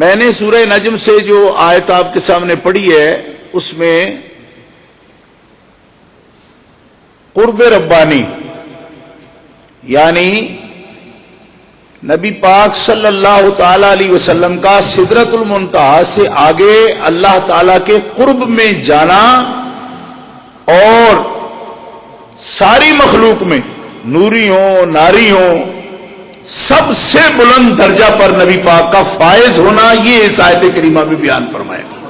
میں نے سورہ نجم سے جو آیت آپ کے سامنے پڑھی ہے اس میں قرب ربانی یعنی نبی پاک صلی اللہ تعالی علیہ وسلم کا سدرۃ المنتہا سے آگے اللہ تعالی کے قرب میں جانا اور ساری مخلوق میں نوری ہوں ناری ہوں سب سے بلند درجہ پر نبی پاک کا فائز ہونا، یہ اس آیت کریمہ میں بیان فرمایا گیا۔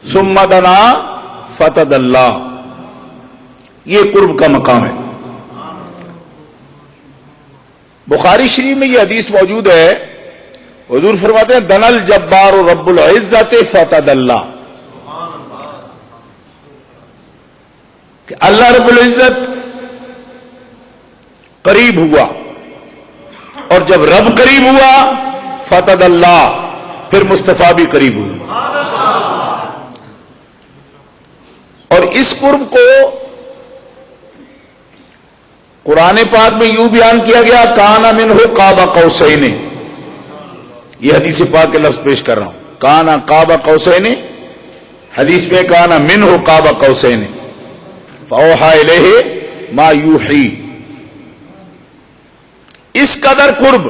ثم دنا فتدلی، یہ قرب کا مقام ہے۔ بخاری شریف میں یہ حدیث موجود ہے، حضور فرماتے ہیں دنا الجبار رب العزت فتدلی، کہ اللہ رب العزت قریب ہوا، اور جب رب قریب ہوا فتد اللہ، پھر مصطفیٰ بھی قریب ہوئے۔ اور اس قرب کو قرآن پاک میں یوں بیان کیا گیا کان منہ قاب قوسین، یہ حدیث پاک کے لفظ پیش کر رہا ہوں، کان قاب قوسین، حدیث میں کان منہ قاب قوسین فاوحی الیہ ما یوحی، اس قدر قرب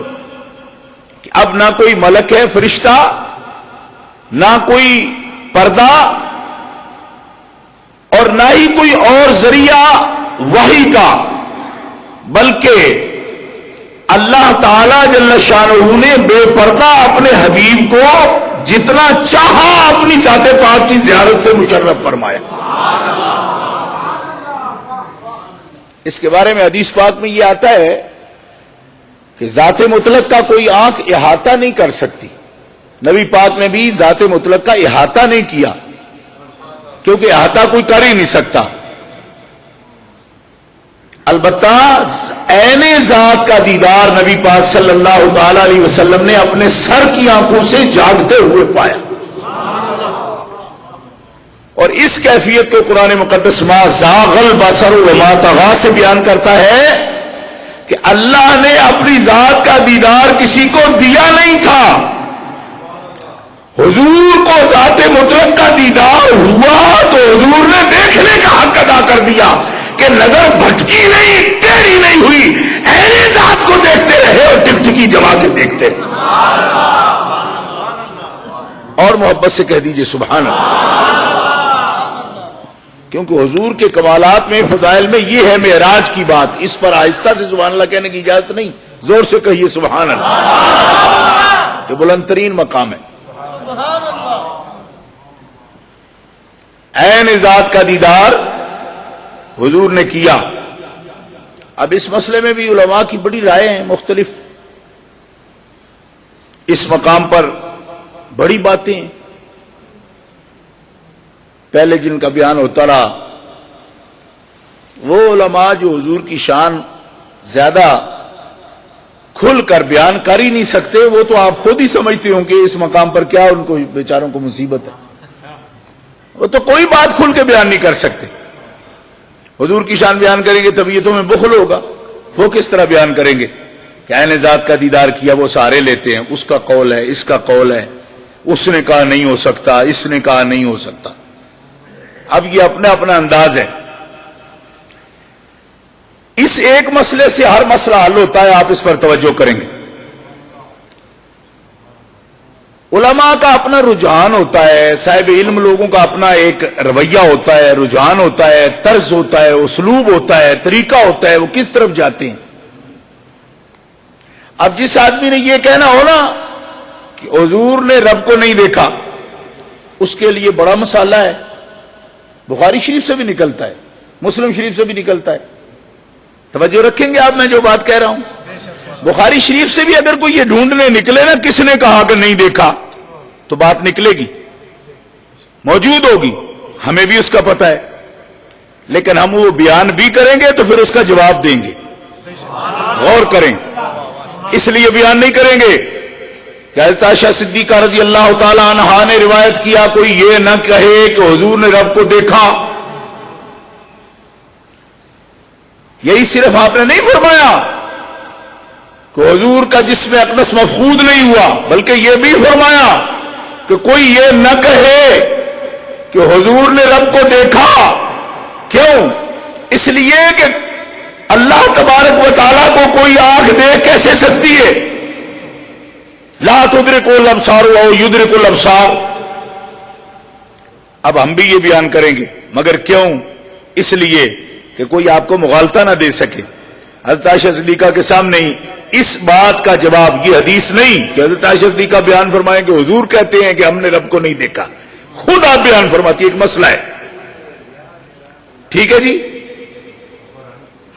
کہ اب نہ کوئی ملک ہے فرشتہ، نہ کوئی پردہ، اور نہ ہی کوئی اور ذریعہ وحی کا، بلکہ اللہ تعالی جل شانہ نے بے پردہ اپنے حبیب کو جتنا چاہا اپنی ذات پاک کی زیارت سے مشرف فرمایا۔ اس کے بارے میں حدیث پاک میں یہ آتا ہے کہ ذات مطلق کا کوئی آنکھ احاطہ نہیں کر سکتی، نبی پاک نے بھی ذات مطلق کا احاطہ نہیں کیا، کیونکہ احاطہ کوئی کر ہی نہیں سکتا۔ البتہ عین ذات کا دیدار نبی پاک صلی اللہ تعالی علیہ وسلم نے اپنے سر کی آنکھوں سے جاگتے ہوئے پایا، اور اس کیفیت کو قرآن مقدس ما زاغ البصر وما طغى سے بیان کرتا ہے کہ اللہ نے اپنی ذات کا دیدار کسی کو دیا نہیں تھا، حضور کو ذات مطلق کا دیدار ہوا تو حضور نے دیکھنے کا حق ادا کر دیا کہ نظر بھٹکی نہیں، ٹیڑھی نہیں ہوئی، عین ذات کو دیکھتے رہے اور ٹکٹکی جما کے دیکھتے رہے۔ اور محبت سے کہہ دیجئے سبحان اللہ، کیونکہ حضور کے کمالات میں فضائل میں یہ ہے معراج کی بات، اس پر آہستہ سے سبحان اللہ کہنے کی اجازت نہیں، زور سے کہیے سبحان اللہ، یہ بلند ترین مقام ہے۔ عین ذات کا دیدار حضور نے کیا۔ اب اس مسئلے میں بھی علماء کی بڑی رائے ہیں مختلف، اس مقام پر بڑی باتیں ہیں، پہلے جن کا بیان ہوتا رہا وہ علماء جو حضور کی شان زیادہ کھل کر بیان کر ہی نہیں سکتے، وہ تو آپ خود ہی سمجھتے ہوں کہ اس مقام پر کیا ان کو بیچاروں کو مصیبت ہے، وہ تو کوئی بات کھل کے بیان نہیں کر سکتے۔ حضور کی شان بیان کریں گے طبیعتوں میں بخل ہوگا، وہ کس طرح بیان کریں گے کہ عین ذات کا دیدار کیا، وہ سارے لیتے ہیں، اس کا قول ہے، اس کا قول ہے، اس نے کہا نہیں ہو سکتا، اس نے کہا نہیں ہو سکتا۔ اب یہ اپنا اپنا انداز ہے، اس ایک مسئلے سے ہر مسئلہ حل ہوتا ہے، آپ اس پر توجہ کریں گے۔ علماء کا اپنا رجحان ہوتا ہے، صاحب علم لوگوں کا اپنا ایک رویہ ہوتا ہے، رجحان ہوتا ہے، طرز ہوتا ہے، اسلوب ہوتا ہے، طریقہ ہوتا ہے، وہ کس طرف جاتے ہیں۔ اب جس آدمی نے یہ کہنا ہو نا کہ حضور نے رب کو نہیں دیکھا، اس کے لیے بڑا مسئلہ ہے، بخاری شریف سے بھی نکلتا ہے، مسلم شریف سے بھی نکلتا ہے، توجہ رکھیں گے آپ میں جو بات کہہ رہا ہوں۔ بخاری شریف سے بھی اگر کوئی یہ ڈھونڈنے نکلے نا کس نے کہا کہ نہیں دیکھا، تو بات نکلے گی، موجود ہوگی، ہمیں بھی اس کا پتہ ہے، لیکن ہم وہ بیان بھی کریں گے تو پھر اس کا جواب دیں گے، غور کریں، اس لیے بیان نہیں کریں گے کہ حضرت عائشہ صدیقہ رضی اللہ تعالی عنہا نے روایت کیا کوئی یہ نہ کہے کہ حضور نے رب کو دیکھا، یہی صرف آپ نے نہیں فرمایا کہ حضور کا جسم اقدس مفقود نہیں ہوا، بلکہ یہ بھی فرمایا کہ کوئی یہ نہ کہے کہ حضور نے رب کو دیکھا۔ کیوں؟ اس لیے کہ اللہ تبارک و تعالیٰ کو کوئی آنکھ دیکھ کیسے سکتی ہے؟ لا تدرک الابصار و یدرک الابصار۔ اب ہم بھی یہ بیان کریں گے، مگر کیوں؟ اس لیے کہ کوئی آپ کو مغالطہ نہ دے سکے۔ حضرت عائشہ صدیقہ کے سامنے ہی اس بات کا جواب، یہ حدیث نہیں کہ حضرت عائشہ صدیقہ بیان فرمائیں کہ حضور کہتے ہیں کہ ہم نے رب کو نہیں دیکھا، خود آپ بیان فرماتی ہے، ایک مسئلہ ہے، ٹھیک ہے جی۔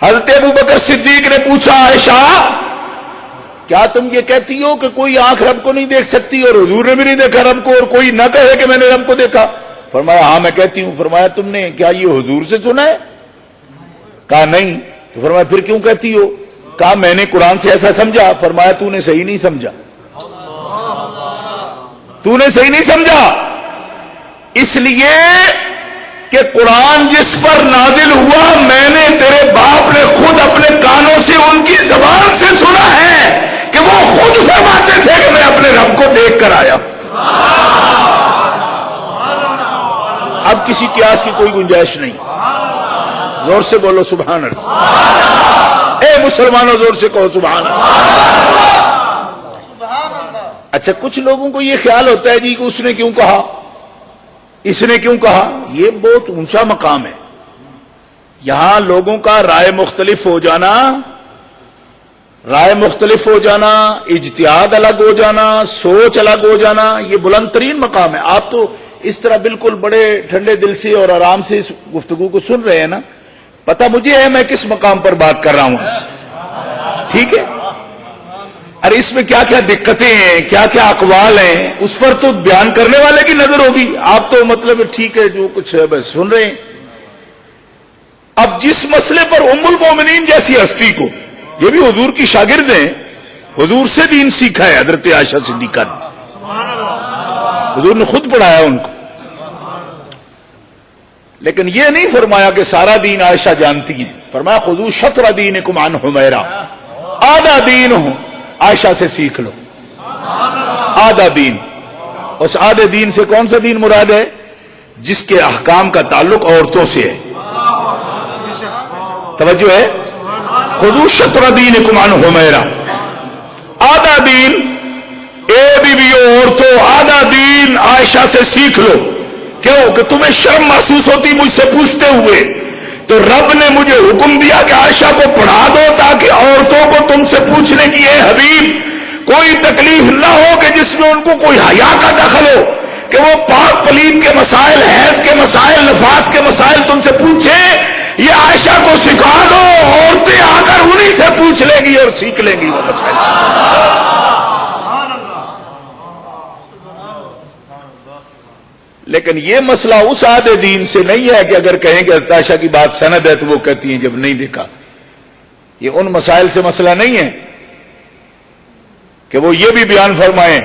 حضرت ابوبکر صدیق نے پوچھا، عائشہ کیا تم یہ کہتی ہو کہ کوئی آنکھ رب کو نہیں دیکھ سکتی اور حضور نے بھی نہیں دیکھا رب کو، اور کوئی نہ کہے کہ میں نے رب کو دیکھا؟ فرمایا ہاں میں کہتی ہوں۔ فرمایا تم نے کیا یہ حضور سے سنا ہے؟ کہا نہیں۔ تو فرمایا پھر کیوں کہتی ہو؟ کہا میں نے قرآن سے ایسا سمجھا۔ فرمایا تو نے صحیح نہیں سمجھا، تو نے صحیح نہیں سمجھا، اس لیے کہ قرآن جس پر نازل ہوا میں نے، تیرے باپ نے خود اپنے کانوں سے ان کی زبان سے سنا ہے کہ وہ خود فرماتے تھے کہ میں اپنے رب کو دیکھ کر آیا۔ اب کسی قیاس کی کوئی گنجائش نہیں۔ زور سے بولو سبحان اللہ۔ اے مسلمانوں زور سے کہو سبحان اللہ۔ اچھا کچھ لوگوں کو یہ خیال ہوتا ہے جی کہ اس نے کیوں کہا، اس نے کیوں کہا، یہ بہت اونچا مقام ہے۔ یہاں لوگوں کا رائے مختلف ہو جانا، اجتہاد الگ ہو جانا، سوچ الگ ہو جانا، یہ بلند ترین مقام ہے۔ آپ تو اس طرح بالکل بڑے ٹھنڈے دل سے اور آرام سے اس گفتگو کو سن رہے ہیں نا، پتہ مجھے ہے میں کس مقام پر بات کر رہا ہوں آج، ٹھیک ہے؟ اور اس میں کیا کیا دقتیں ہیں، کیا کیا اقوال ہیں، اس پر تو بیان کرنے والے کی نظر ہوگی۔ آپ تو مطلب ٹھیک ہے جو کچھ ہے بس سن رہے ہیں۔ اب جس مسئلے پر ام المومنین جیسی ہستی کو، یہ بھی حضور کی شاگرد ہیں، حضور سے دین سیکھا ہے حضرت عائشہ صدیقہ نے، حضور نے خود پڑھایا ان کو، لیکن یہ نہیں فرمایا کہ سارا دین عائشہ جانتی ہیں۔ فرمایا خذوا شطر دینکم عن حمیرہ، آدھا دین ہو عائشہ سے سیکھ لو، آدھا دین۔ اس آدھے دین سے کون سا دین مراد ہے؟ جس کے احکام کا تعلق عورتوں سے ہے، توجہ ہے، خذوا شطر دینکم عن حمیرہ، آدھا دین اے بیویو عورتوں، آدھا دین عائشہ سے سیکھ لو۔ کیوں؟ کہ تمہیں شرم محسوس ہوتی مجھ سے پوچھتے ہوئے، تو رب نے مجھے حکم دیا کہ عائشہ کو پڑھا دو تاکہ عورتوں کو تم سے پوچھنے کی اے حبیب کوئی تکلیف نہ ہو کہ جس میں ان کو کوئی حیا کا دخل ہو، کہ وہ پاک پلید کے مسائل، حیض کے مسائل، نفاس کے مسائل تم سے پوچھیں، یہ عائشہ کو سکھا دو، عورتیں آ کر انہی سے پوچھ لیں گی اور سیکھ لیں گی وہ مسائل۔ لیکن یہ مسئلہ اس آدھے دین سے نہیں ہے کہ اگر کہیں کہ حضرت عائشہ کی بات سند ہے تو وہ کہتی ہیں جب نہیں دیکھا، یہ ان مسائل سے مسئلہ نہیں ہے کہ وہ یہ بھی بیان فرمائیں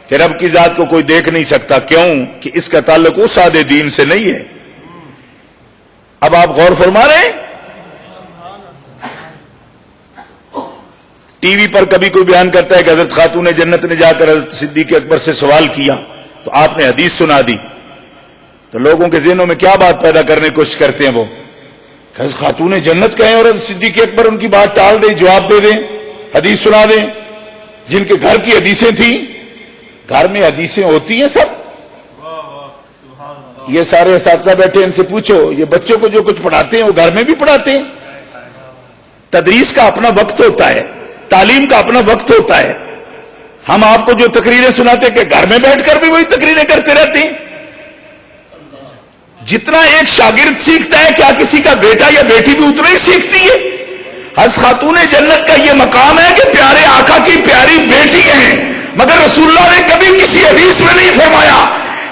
کہ رب کی ذات کو کوئی دیکھ نہیں سکتا۔ کیوں؟ کہ اس کا تعلق اس آدھے دین سے نہیں ہے۔ اب آپ غور فرما رہے ہیں، ٹی وی پر کبھی کوئی بیان کرتا ہے کہ حضرت خاتون جنت نے جا کر حضرت صدیق اکبر سے سوال کیا تو آپ نے حدیث سنا دی، تو لوگوں کے ذہنوں میں کیا بات پیدا کرنے کی کوشش کرتے ہیں وہ کہ حضرت خاتون جنت کہیں اور حضرت صدیق اکبر ان کی بات ٹال دیں، جواب دے دیں، حدیث سنا دیں، جن کے گھر کی حدیثیں تھیں۔ گھر میں حدیثیں ہوتی ہیں سب، یہ سارے اساتذہ بیٹھے ان سے پوچھو، یہ بچوں کو جو کچھ پڑھاتے ہیں وہ گھر میں بھی پڑھاتے ہیں؟ تدریس کا اپنا وقت ہوتا ہے، تعلیم کا اپنا وقت ہوتا ہے۔ ہم آپ کو جو تقریریں سناتے کہ گھر میں بیٹھ کر بھی وہی تقریریں کرتے رہتے ہیں۔ جتنا ایک شاگرد سیکھتا ہے کیا کسی کا بیٹا یا بیٹی بھی اتنا ہی سیکھتی ہے؟ حضرت خاتون جنت کا یہ مقام ہے کہ پیارے آقا کی پیاری بیٹی ہیں، مگر رسول اللہ نے کبھی کسی حدیث میں نہیں فرمایا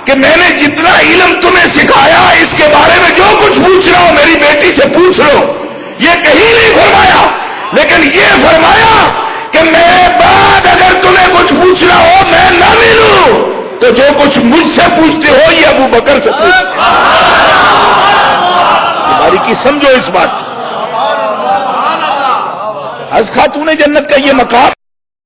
کہ میں نے جتنا علم تمہیں سکھایا اس کے بارے میں جو کچھ پوچھ رہا ہو میری بیٹی سے پوچھ لو، یہ کہیں نہیں فرمایا۔ لیکن یہ فرمایا کہ میں بعد اگر تمہیں کچھ پوچھنا ہو میں نہ ملوں تو جو کچھ مجھ سے پوچھتے ہو یہ ابو بکر سے پوچھتے ہو۔ باریکی سمجھو اس بات کی، از خاتون جنت کا یہ مقام